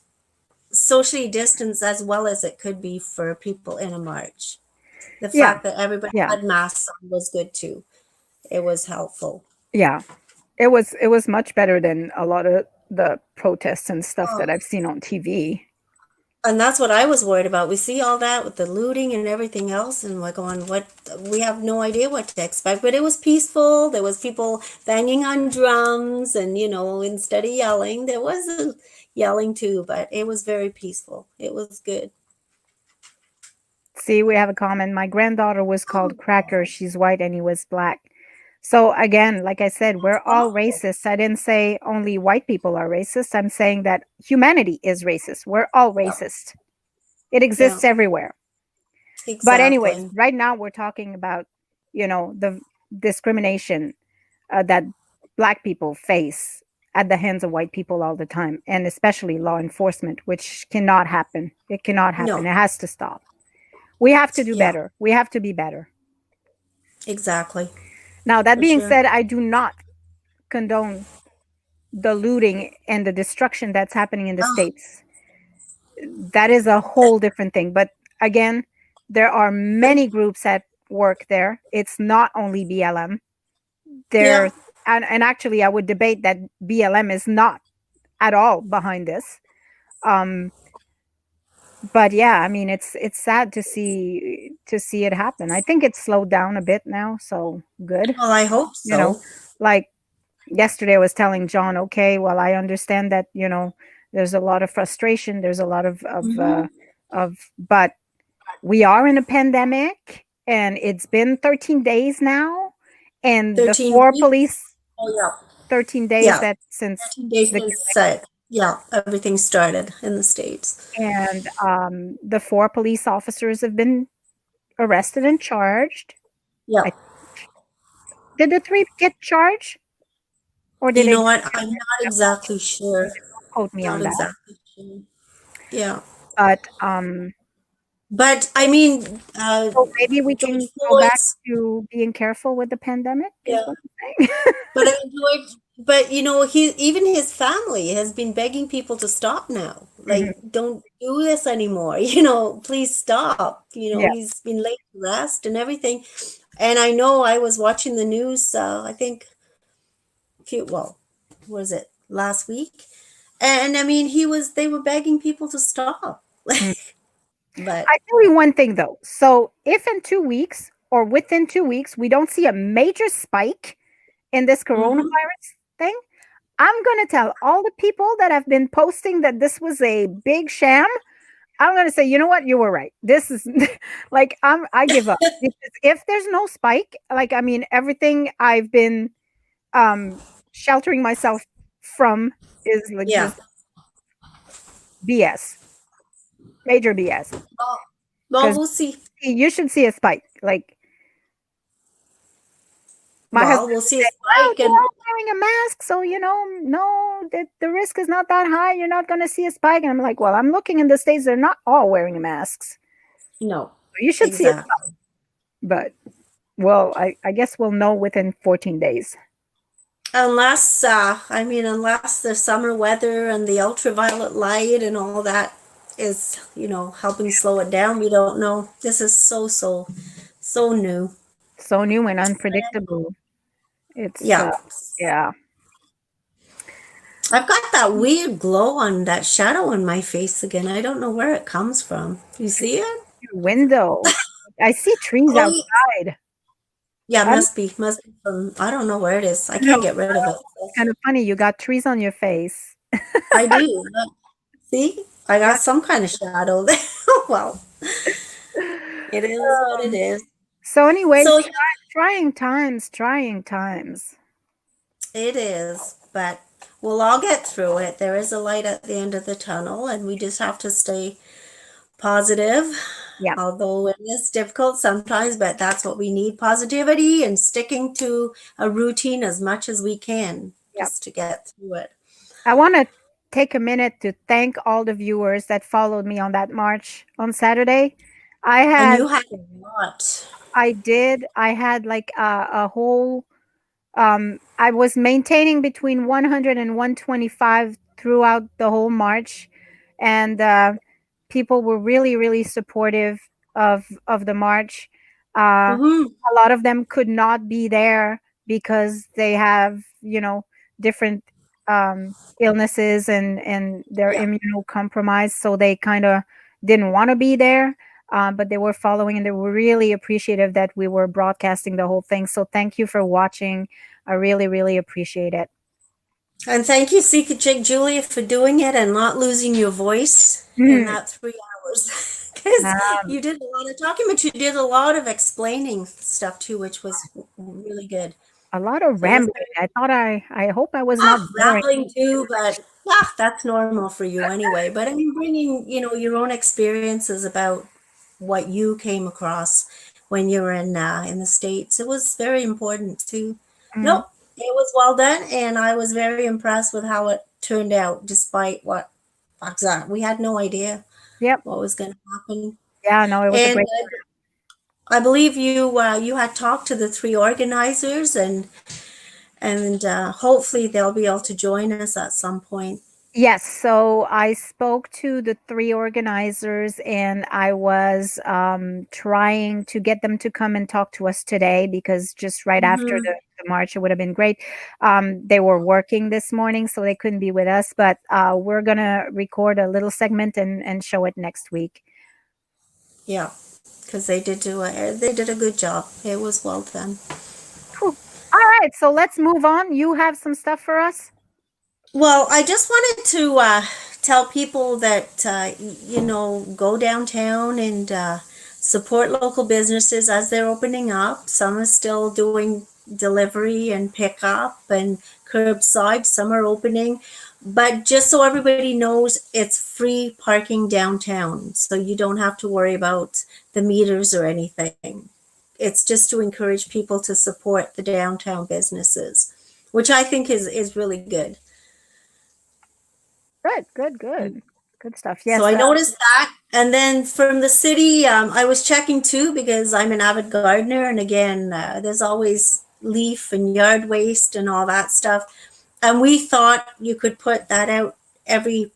socially distanced as well as it could be for people in a march. The Yeah. fact that everybody Yeah. had masks on was good too. It was helpful. Yeah. It was much better than a lot of the protests and stuff Oh. that I've seen on TV. And that's what I was worried about. We see all that with the looting and everything else, and we're going, what? We have no idea what to expect. But it was peaceful. There was people banging on drums, and instead of yelling, there was a yelling too. But it was very peaceful. It was good. See, we have a comment. My granddaughter was called Cracker. She's white and he was black. So again, like I said, we're all racist. I didn't say only white people are racist. I'm saying that humanity is racist. We're all racist. It exists everywhere. Exactly. But anyways, right now we're talking about, the discrimination that black people face at the hands of white people all the time, and especially law enforcement, which cannot happen. It cannot happen. No. It has to stop. We have to do Yeah. better. We have to be better. Exactly. Now, that For being sure. said, I do not condone the looting and the destruction that's happening in the States. That is a whole different thing. But again, there are many groups at work there. It's not only BLM. There, and actually, I would debate that BLM is not at all behind this. But yeah, I mean, it's sad to see it happen. I think it's slowed down a bit now, so good. Well, I hope so. Like yesterday I was telling John, okay, well, I understand that, there's a lot of frustration, there's a lot of but we are in a pandemic and it's been 13 days now, and the 13 four weeks? police Oh yeah. 13 days Yeah. that since 13 days the- since set. Yeah, everything started in the States. and the 4 police officers have been arrested and charged. Yeah. Did the 3 get charged? Or did You know they what? I'm not exactly sure. quote me on Not that? exactly sure. Yeah. But I mean, so maybe we can George go back Floyd's, to being careful with the pandemic. Is Yeah. what I'm saying. but I enjoyed, but even his family has been begging people to stop now. Like, don't do this anymore. Please stop. Yeah. He's been laid to rest and everything. And I know I was watching the news, I think, was it last week? And I mean, they were begging people to stop. But I tell you one thing though. So if in 2 weeks or within 2 weeks we don't see a major spike in this coronavirus thing, I'm going to tell all the people that have been posting that this was a big sham. I'm going to say, you know what? You were right. This is like, I give up. Because if there's no spike, like, I mean, everything I've been sheltering myself from is like Yeah. just BS, major BS. Well, 'Cause we'll see. you should see a spike. Like my Well, husband we'll would see a say, "Well, spike, you're and all wearing a mask, so no, the risk is not that high. You're not going to see a spike." And I'm like, "Well, I'm looking in the States; they're not all wearing masks. no, You should see it." exactly. But well, I guess we'll know within 14 days. Unless, unless the summer weather and the ultraviolet light and all that is, helping slow it down, we don't know. This is so new. So new and unpredictable. It's Yeah. yeah. I've got that weird glow on that shadow on my face again. I don't know where it comes from. You see it? Your window. I see trees Oh, outside. yeah, I'm, must be from, I don't know where it is. I no, can't get rid of it. it's kind of funny. You got trees on your face. I do. See, I got some kind of shadow there. Well, it is what it is. So, anyways, So trying times, trying times. it is, but we'll all get through it. There is a light at the end of the tunnel, and we just have to stay positive. Yeah. Although it is difficult sometimes, but that's what we need, positivity and sticking to a routine as much as we can just to get through it. I want to take a minute to thank all the viewers that followed me on that march on Saturday. And you had a lot. I did. I had like a whole, I was maintaining between 100 and 125 throughout the whole march. And people were really, really supportive of the march. Mhm. A lot of them could not be there because they have, different illnesses and they're Yeah. immunocompromised. So they kind of didn't want to be there. But they were following and they were really appreciative that we were broadcasting the whole thing. So thank you for watching. I really, really appreciate it. And thank you, Secret Chick Julia, for doing it and not losing your voice in that 3 hours. Because you did a lot of talking, but you did a lot of explaining stuff too, which was really good. A lot of rambling. I hope I was not boring. Rambling too, but that's normal for you anyway. But I mean, bringing, your own experiences about what you came across when you were in the States, it was very important too. Nope, it was well done, and I was very impressed with how it turned out, despite what we had no idea Yep. what was going to happen. Yeah, no, it was a great. I believe you had talked to the 3 organizers, and hopefully they'll be able to join us at some point. Yes, so I spoke to the 3 organizers and I was trying to get them to come and talk to us today because just right after the march, it would have been great. They were working this morning, so they couldn't be with us, but we're going to record a little segment and show it next week. Yeah, because they did a good job. It was well done. Cool. All right, so let's move on. You have some stuff for us? Well, I just wanted to tell people that, go downtown and support local businesses as they're opening up. Some are still doing delivery and pickup and curbside. Some are opening. But just so everybody knows, it's free parking downtown. So you don't have to worry about the meters or anything. It's just to encourage people to support the downtown businesses, which I think is really good. Good stuff. Yes. So I noticed that. And then from the city, I was checking too, because I'm an avid gardener. And again, there's always leaf and yard waste and all that stuff. And we thought you could put that out every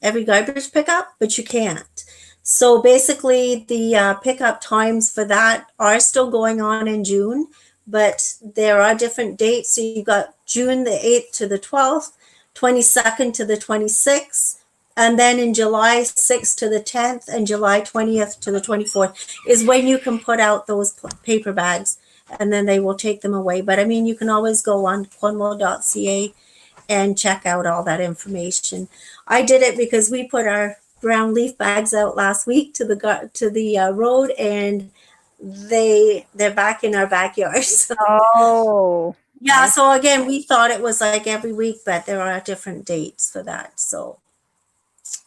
garbage pickup, but you can't. So basically the pickup times for that are still going on in June, but there are different dates. So you got June the 8th to the 12th, 22nd to the 26th, and then in July 6th to the 10th and July 20th to the 24th is when you can put out those paper bags, and then they will take them away. But I mean, you can always go on cornwall.ca and check out all that information. I did it because we put our brown leaf bags out last week to the road, and they're back in our backyard. So. Oh, Yeah, right? so again, we thought it was like every week, but there are different dates for that. So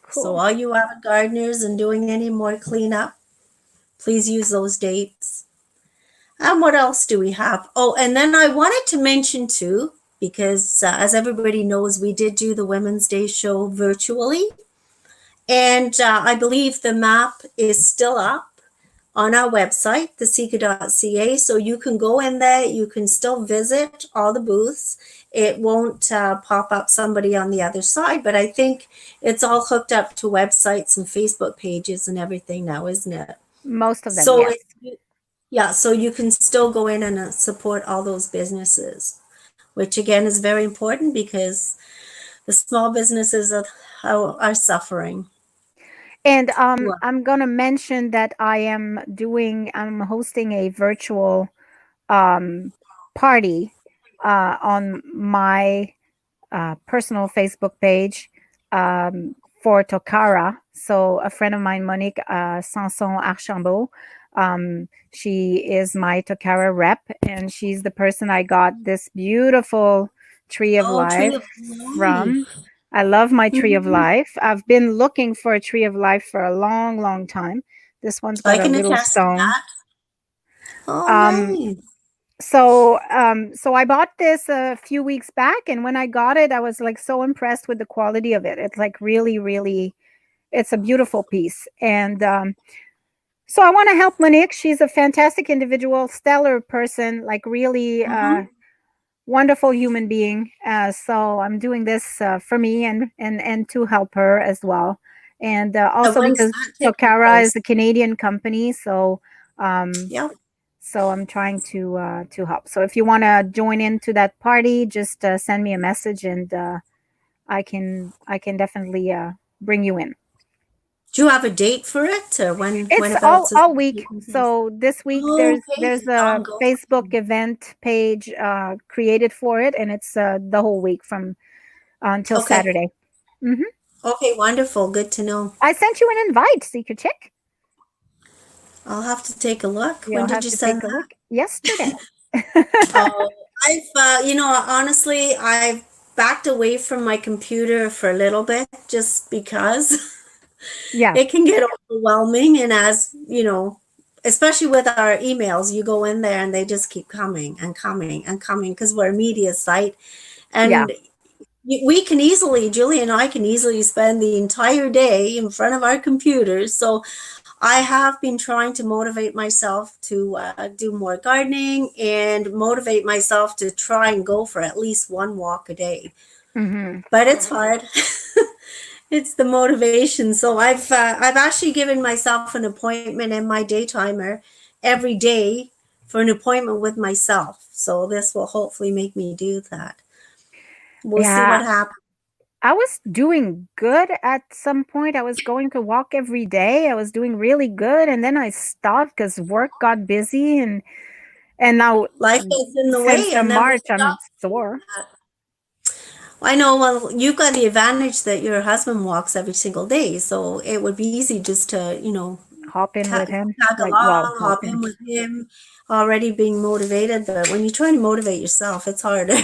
Cool. all you avid gardeners and doing any more cleanup, please use those dates. And what else do we have? Oh, and then I wanted to mention too, because as everybody knows, we did do the Women's Day show virtually. And I believe the map is still up on our website, thesika.ca. So you can go in there, you can still visit all the booths. It won't pop up somebody on the other side, but I think it's all hooked up to websites and Facebook pages and everything now, isn't it? Most of them, So yes. yeah, so you can still go in and support all those businesses, which again is very important because the small businesses are suffering. And I'm going to mention that I'm hosting a virtual party on my personal Facebook page for Tokara. So a friend of mine, Monique Sanson Archambault, she is my Tokara rep, and she's the person I got this beautiful tree of Tree life of Life. from. I love my tree of Mhm. life. I've been looking for a tree of life for a long, long time. This one's got I a can little attest to stone. that. Oh, nice. So I bought this a few weeks back, and when I got it, I was like so impressed with the quality of it. It's like really, really, it's a beautiful piece. And so I want to help Monique. She's a fantastic individual, stellar person, like really Mhm. wonderful human being. So I'm doing this for me and to help her as well. And And also when's because that taking Tokara is place? a Canadian company, so Yeah. so I'm trying to help. So if you want to join into that party, just send me a message, and I can definitely bring you in. Do you have a date for it, or when It's about is all it week. taking place? So this week Oh, okay, there's it's a Facebook ongoing. event page created for it, and it's the whole week from until Okay. Saturday. Hmm. Okay, wonderful. Good to know. I sent you an invite, so you could check. I'll have to take a look. When You'll did have you to send take a that? look. Yesterday. Oh, honestly, I've backed away from my computer for a little bit just because Yeah. it can get overwhelming. And as you know, especially with our emails, you go in there and they just keep coming and coming and coming because we're a media site. Yeah. And we can easily, Julie and I can easily spend the entire day in front of our computers. So I have been trying to motivate myself to do more gardening and motivate myself to try and go for at least one walk a day. Hmm. But it's hard. It's the motivation. So I've actually given myself an appointment in my day timer every day for an appointment with myself. So this will hopefully make me do that. We'll see Yeah. what happens. I was doing good at some point. I was going to walk every day. I was doing really good, and then I stopped because work got busy, and now Life gets in the since way and then we March I'm stop doing sore. that. I know, well, you've got the advantage that your husband walks every single day, so it would be easy just to, Hop in with him, tag like, well, along, hop hop in. in with him, already being motivated. But when you're trying to motivate yourself, it's harder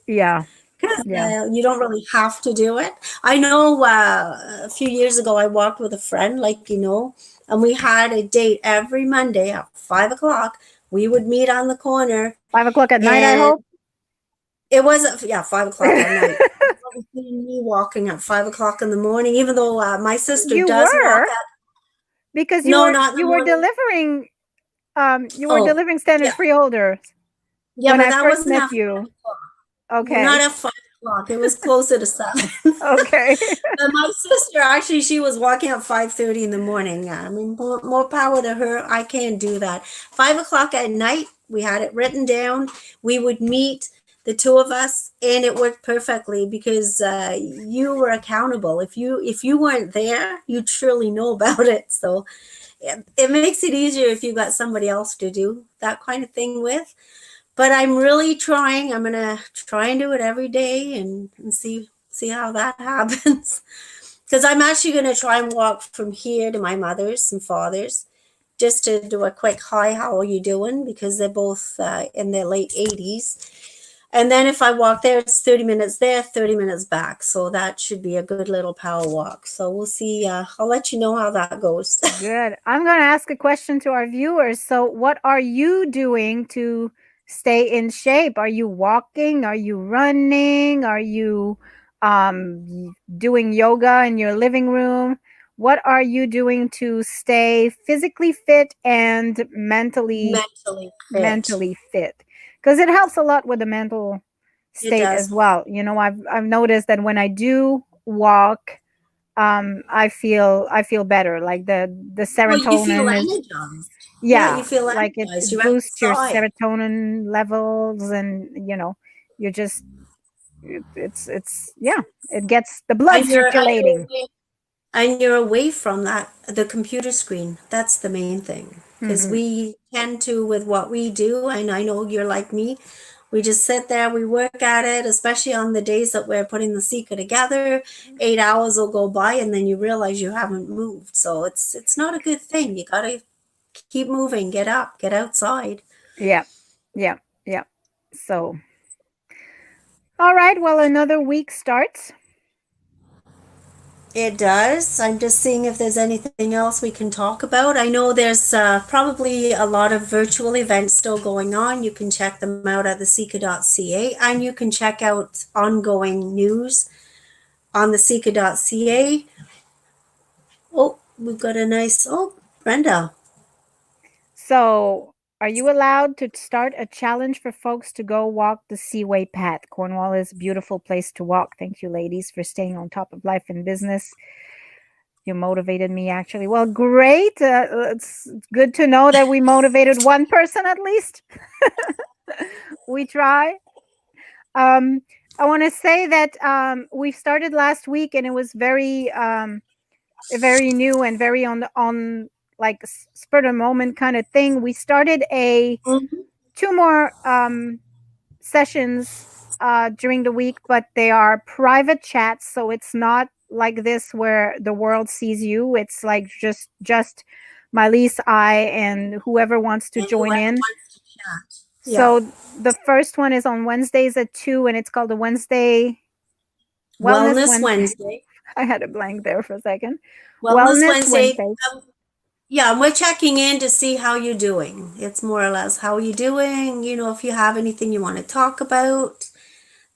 Yeah, because yeah. you don't really have to do it. I know a few years ago, I walked with a friend, and we had a date every Monday at 5 o'clock. We would meet on the corner, 5 o'clock at night, I and hope. it wasn't, yeah, 5 o'clock at night. It wasn't me walking at 5 o'clock in the morning, even though my sister You does walk were, at, because you no, were not in the you were morning. delivering you were Oh, delivering standard yeah. freeholders Yeah, when but I that first wasn't met at you. 5 o'clock. Not Okay. at 5 o'clock. It was closer to 7. Okay. But my sister, actually, she was walking at 5:30 in the morning. I mean, more power to her. I can't do that. 5 o'clock at night, we had it written down. We would meet, the two of us, and it worked perfectly because you were accountable. If you weren't there, you truly know about it. So it makes it easier if you got somebody else to do that kind of thing with. But I'm really trying. I'm gonna try and do it every day and see how that happens. Because I'm actually gonna try and walk from here to my mother's and father's just to do a quick hi, how are you doing? Because they're both in their late 80s. And then if I walk there, it's 30 minutes there, 30 minutes back. So that should be a good little power walk. So we'll see. I'll let you know how that goes. Good. I'm going to ask a question to our viewers. So, what are you doing to stay in shape? Are you walking? Are you running? Are you doing yoga in your living room? What are you doing to stay physically fit and mentally fit? Because it helps a lot with the mental It state as does. well. You know, I've noticed that when I do walk, I feel better. Like the Well, you feel serotonin is, energized. Yeah, you yeah, feel like energized. it You're boosts your outside. serotonin levels, and you're just it's yeah, it gets the blood And circulating. you're away from the computer screen. That's the main thing. Because Hmm. we tend to, with what we do, and I know you're like me, we just sit there, we work at it, especially on the days that we're putting the Seeker together. 8 hours will go by and then you realize you haven't moved. So it's not a good thing. You gotta keep moving, get up, get outside. Yeah, yeah, yeah. So, all right. Well, another week starts. It does. I'm just seeing if there's anything else we can talk about. I know there's probably a lot of virtual events still going on. You can check them out at thesika.ca, and you can check out ongoing news on thesika.ca. Oh, we've got a nice, oh, Brenda. So, are you allowed to start a challenge for folks to go walk the Seaway Path? Cornwall is a beautiful place to walk. Thank you, ladies, for staying on top of life and business. You motivated me, actually. Well, great. It's good to know that we motivated one person at least. We try. I want to say that we started last week, and it was very new and very on like spur of the moment kind of thing. We started a Mhm. two more sessions during the week, but they are private chats, so it's not like this where the world sees you. It's like just Milese, I, and whoever wants to And join whoever in. wants to chat. Yeah. So the first one is on Wednesdays at 2, and it's called the Wednesday Wellness Wellness Wednesday. Wednesday. I had a blank there for a second. Wellness Wellness Wednesday. Wednesdays. Yeah, and we're checking in to see how you're doing. It's more or less how are you doing, if you have anything you want to talk about.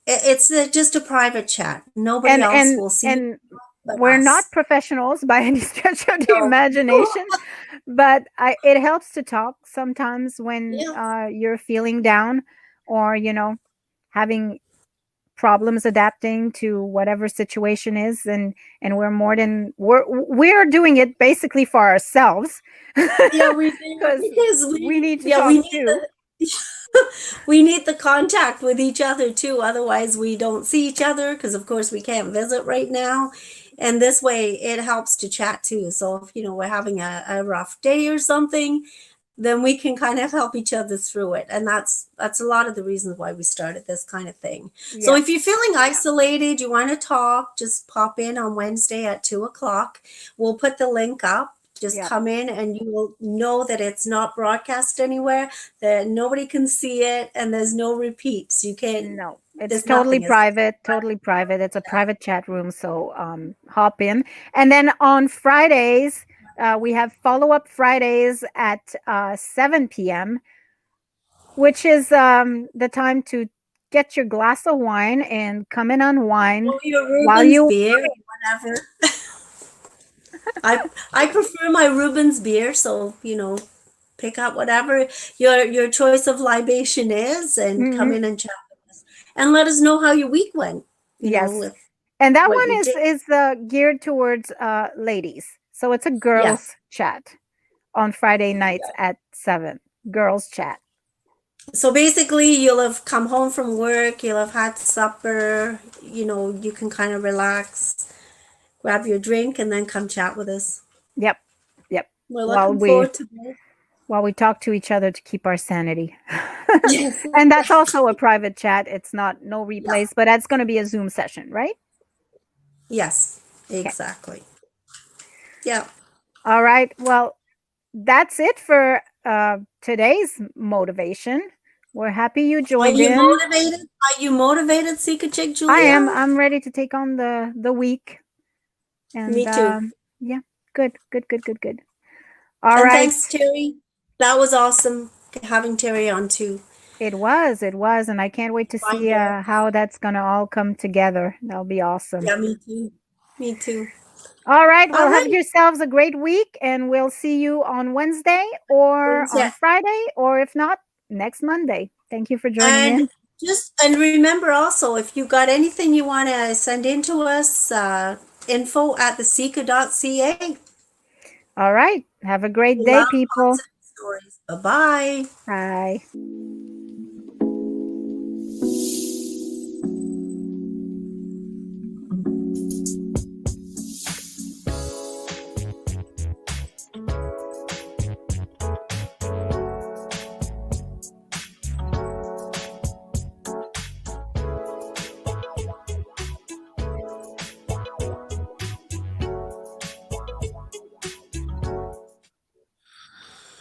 It's just a private chat. Nobody and else and will see you and but we're not us. professionals by any stretch of the So, imagination, but it helps to talk sometimes when yeah, you're feeling down, or having problems adapting to whatever situation is, and we're doing it basically for ourselves yeah, we do because because we need to we talk need too. we need the contact with each other too. Otherwise, we don't see each other because, of course, we can't visit right now. And this way, it helps to chat too. So if we're having a rough day or something, then we can kind of help each other through it. And that's a lot of the reasons why we started this kind of thing. So Yeah, if you're feeling isolated, you want to talk, just pop in on Wednesday at 2 o'clock. We'll put the link up. Just yeah. come in and you will know that it's not broadcast anywhere, that nobody can see it, and there's no repeats. You can't, No, it's there's nothing. It's totally private. It's a private chat room, so hop in. And then on Fridays, we have follow-up Fridays at 7 p.m., which is the time to get your glass of wine and come and unwind your while Rubens you. beer, whatever. I prefer my Rubens beer, so pick up whatever your choice of libation is, and come Mhm. in and chat with us, and let us know how your week went. Yes, With and that what one you is did. geared towards ladies, so it's a Yeah. girls chat on Friday nights at 7. Girls chat. So basically, you'll have come home from work, you'll have had supper, you can kind of relax, grab your drink, and then come chat with us. Yep. Yep. We're While looking we forward to it. while we talk to each other to keep our sanity. Yes. And that's also a private chat. It's not no Yeah. replays, but that's going to be a Zoom session, right? Yes, Okay. exactly. Yeah. All right. Well, that's it for today's motivation. We're happy you Are joined you in. motivated? Are you motivated, Seeker Chick Julia? I am. I'm ready to take on the week. And Me too. yeah, good. All And right. thanks, Terry. That was awesome having Terry on too. It was, and I can't wait to see how that's gonna all come together. That'll be awesome. Yeah, me too. Me too. All right. Well, All have right. yourselves a great week, and we'll see you on Wednesday or Yeah. on Friday, or if not, next Monday. Thank you for joining in. And remember also, if you got anything you want to send in to us, info@theseeker.ca. All right. Have a great day, people. Stories. Bye-bye. Bye.